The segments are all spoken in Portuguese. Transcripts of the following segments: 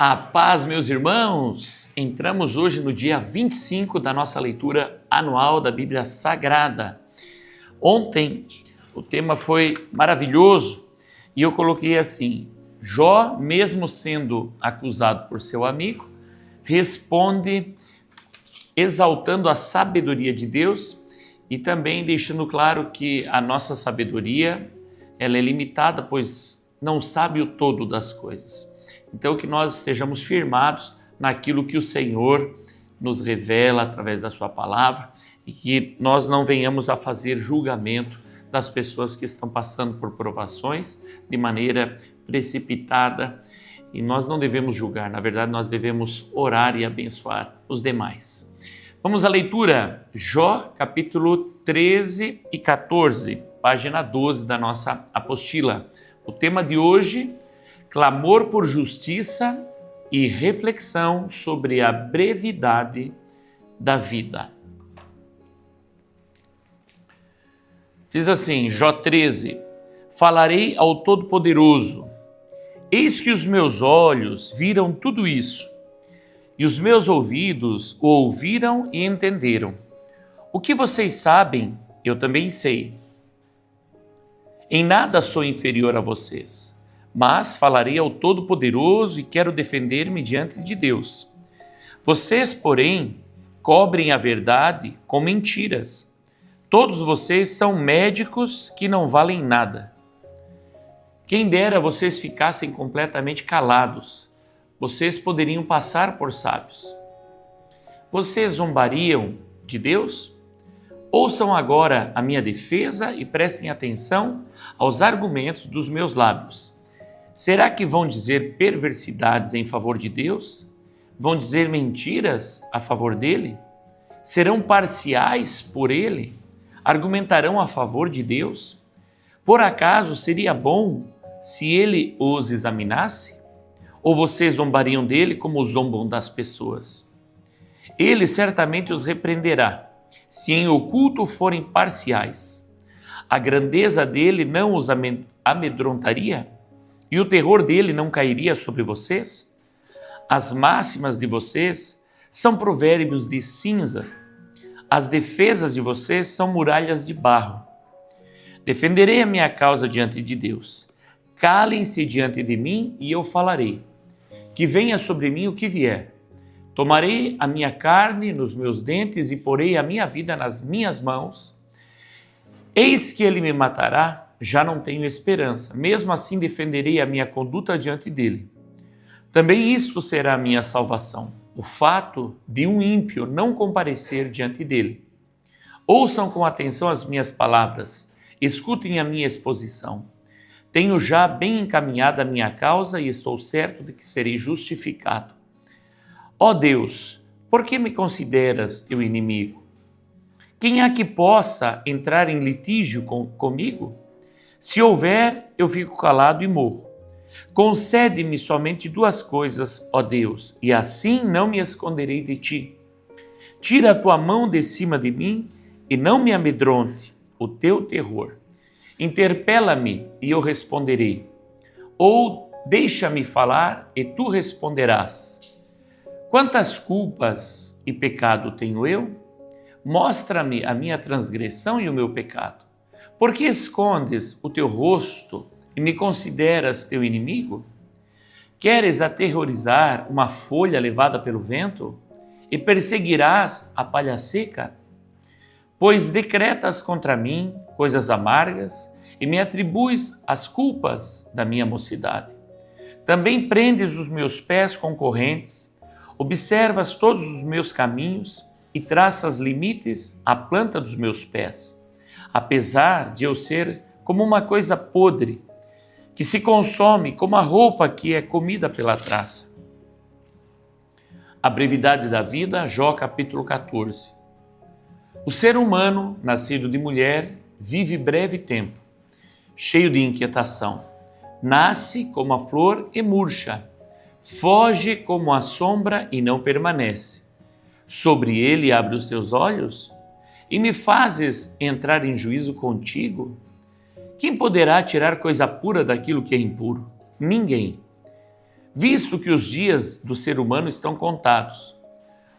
A paz, meus irmãos! Entramos hoje no dia 25 da nossa leitura anual da Bíblia Sagrada. Ontem o tema foi maravilhoso e eu coloquei assim: Jó, mesmo sendo acusado por seu amigo, responde exaltando a sabedoria de Deus e também deixando claro que a nossa sabedoria ela é limitada, pois não sabe o todo das coisas. Então, que nós estejamos firmados naquilo que o Senhor nos revela através da sua palavra e que nós não venhamos a fazer julgamento das pessoas que estão passando por provações de maneira precipitada. E nós não devemos julgar, na verdade, nós devemos orar e abençoar os demais. Vamos à leitura, Jó, capítulo 13 e 14, página 12 da nossa apostila. O tema de hoje: clamor por justiça e reflexão sobre a brevidade da vida. Diz assim, Jó 13: falarei ao Todo-Poderoso, eis que os meus olhos viram tudo isso, e os meus ouvidos o ouviram e entenderam. O que vocês sabem, eu também sei. Em nada sou inferior a vocês, mas falarei ao Todo-Poderoso e quero defender-me diante de Deus. Vocês, porém, cobrem a verdade com mentiras. Todos vocês são médicos que não valem nada. Quem dera vocês ficassem completamente calados. Vocês poderiam passar por sábios. Vocês zombariam de Deus? Ouçam agora a minha defesa e prestem atenção aos argumentos dos meus lábios. Será que vão dizer perversidades em favor de Deus? Vão dizer mentiras a favor dele? Serão parciais por ele? Argumentarão a favor de Deus? Por acaso seria bom se ele os examinasse? Ou vocês zombariam dele como zombam das pessoas? Ele certamente os repreenderá, se em oculto forem parciais. A grandeza dele não os amedrontaria? E o terror dele não cairia sobre vocês? As máximas de vocês são provérbios de cinza. As defesas de vocês são muralhas de barro. Defenderei a minha causa diante de Deus. Calem-se diante de mim e eu falarei. Que venha sobre mim o que vier. Tomarei a minha carne nos meus dentes e porei a minha vida nas minhas mãos. Eis que ele me matará, já não tenho esperança. Mesmo assim defenderei a minha conduta diante dele. Também isto será a minha salvação, o fato de um ímpio não comparecer diante dele. Ouçam com atenção as minhas palavras, escutem a minha exposição. Tenho já bem encaminhada a minha causa e estou certo de que serei justificado. Ó Deus, por que me consideras teu inimigo? Quem há que possa entrar em litígio comigo? Se houver, eu fico calado e morro. Concede-me somente duas coisas, ó Deus, e assim não me esconderei de ti. Tira a tua mão de cima de mim e não me amedronte o teu terror. Interpela-me e eu responderei. Ou deixa-me falar e tu responderás. Quantas culpas e pecado tenho eu? Mostra-me a minha transgressão e o meu pecado. Por que escondes o teu rosto e me consideras teu inimigo? Queres aterrorizar uma folha levada pelo vento? E perseguirás a palha seca? Pois decretas contra mim coisas amargas e me atribuis as culpas da minha mocidade. Também prendes os meus pés com correntes, observas todos os meus caminhos e traças limites à planta dos meus pés. Apesar de eu ser como uma coisa podre, que se consome como a roupa que é comida pela traça. A brevidade da vida, Jó capítulo 14. O ser humano, nascido de mulher, vive breve tempo, cheio de inquietação. Nasce como a flor e murcha, foge como a sombra e não permanece. Sobre ele abre os teus olhos e me fazes entrar em juízo contigo? Quem poderá tirar coisa pura daquilo que é impuro? Ninguém. Visto que os dias do ser humano estão contados,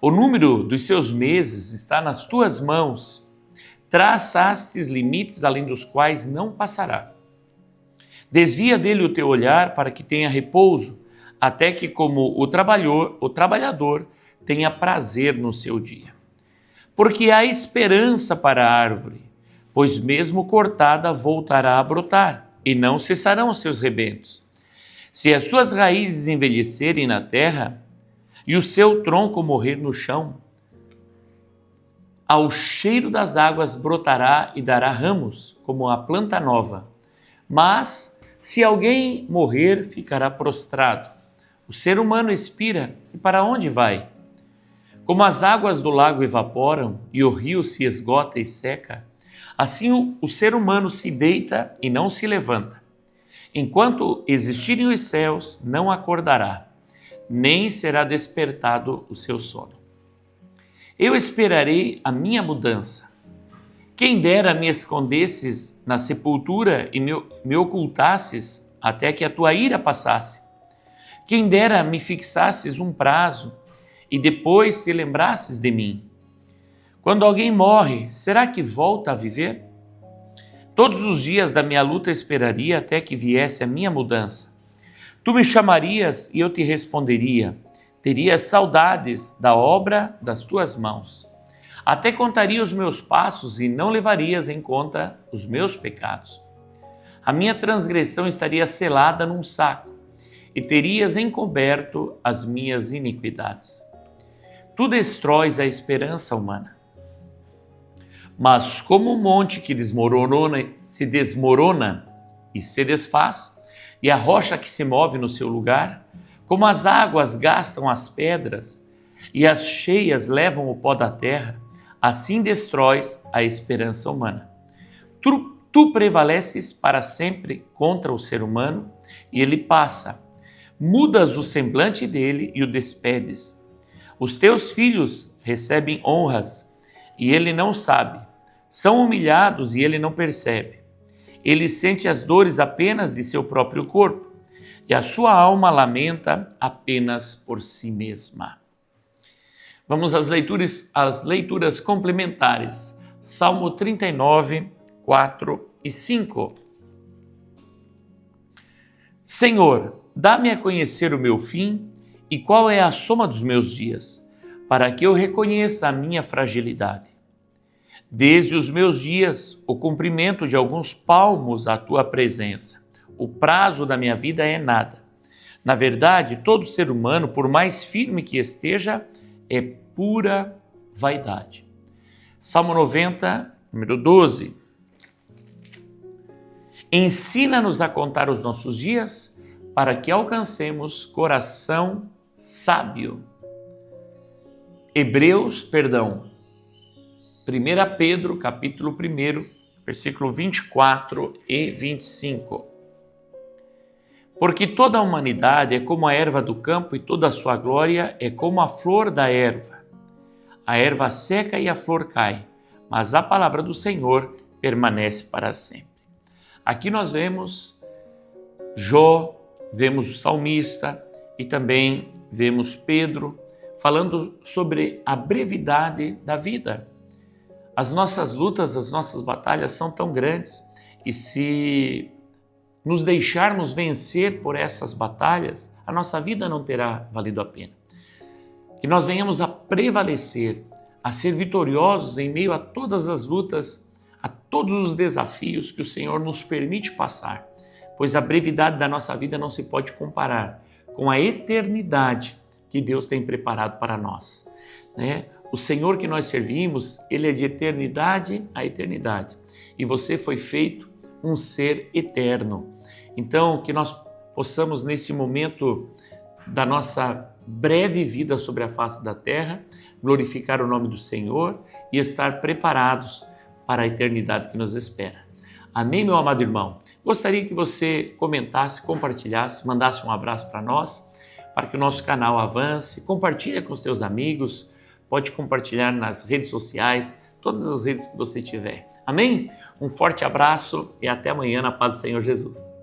o número dos seus meses está nas tuas mãos, traçastes limites além dos quais não passará. Desvia dele o teu olhar para que tenha repouso, até que como o trabalhador tenha prazer no seu dia. Porque há esperança para a árvore, pois mesmo cortada voltará a brotar, e não cessarão os seus rebentos. Se as suas raízes envelhecerem na terra, e o seu tronco morrer no chão, ao cheiro das águas brotará e dará ramos, como a planta nova. Mas, se alguém morrer, ficará prostrado. O ser humano expira, e para onde vai? Como as águas do lago evaporam, e o rio se esgota e seca, assim o ser humano se deita e não se levanta. Enquanto existirem os céus, não acordará, nem será despertado o seu sono. Eu esperarei a minha mudança. Quem dera me escondesses na sepultura e me ocultasses até que a tua ira passasse. Quem dera me fixasses um prazo e depois te lembrasses de mim. Quando alguém morre, será que volta a viver? Todos os dias da minha luta esperaria até que viesse a minha mudança. Tu me chamarias e eu te responderia. Terias saudades da obra das tuas mãos. Até contaria os meus passos e não levarias em conta os meus pecados. A minha transgressão estaria selada num saco e terias encoberto as minhas iniquidades. Tu destróis a esperança humana. Mas como o monte que se desmorona e se desfaz, e a rocha que se move no seu lugar, como as águas gastam as pedras e as cheias levam o pó da terra, assim destróis a esperança humana. Tu prevaleces para sempre contra o ser humano e ele passa. Mudas o semblante dele e o despedes. Os teus filhos recebem honras e ele não sabe. São humilhados e ele não percebe. Ele sente as dores apenas de seu próprio corpo e a sua alma lamenta apenas por si mesma. Vamos às leituras complementares. Salmo 39, 4 e 5. Senhor, dá-me a conhecer o meu fim e qual é a soma dos meus dias, para que eu reconheça a minha fragilidade. Desde os meus dias, o cumprimento de alguns palmos à tua presença. O prazo da minha vida é nada. Na verdade, todo ser humano, por mais firme que esteja, é pura vaidade. Salmo 90, número 12. Ensina-nos a contar os nossos dias, para que alcancemos coração sábio. 1 Pedro, capítulo 1, versículo 24 e 25. Porque toda a humanidade é como a erva do campo e toda a sua glória é como a flor da erva. A erva seca e a flor cai, mas a palavra do Senhor permanece para sempre. Aqui nós vemos Jó, vemos o salmista e também vemos Pedro falando sobre a brevidade da vida. As nossas lutas, as nossas batalhas são tão grandes e se nos deixarmos vencer por essas batalhas, a nossa vida não terá valido a pena. Que nós venhamos a prevalecer, a ser vitoriosos em meio a todas as lutas, a todos os desafios que o Senhor nos permite passar, pois a brevidade da nossa vida não se pode comparar com a eternidade que Deus tem preparado para nós, né? O Senhor que nós servimos, Ele é de eternidade a eternidade. E você foi feito um ser eterno. Então, que nós possamos, nesse momento da nossa breve vida sobre a face da terra, glorificar o nome do Senhor e estar preparados para a eternidade que nos espera. Amém, meu amado irmão? Gostaria que você comentasse, compartilhasse, mandasse um abraço para nós, para que o nosso canal avance. Compartilhe com os teus amigos. Pode compartilhar nas redes sociais, todas as redes que você tiver. Amém? Um forte abraço e até amanhã na paz do Senhor Jesus.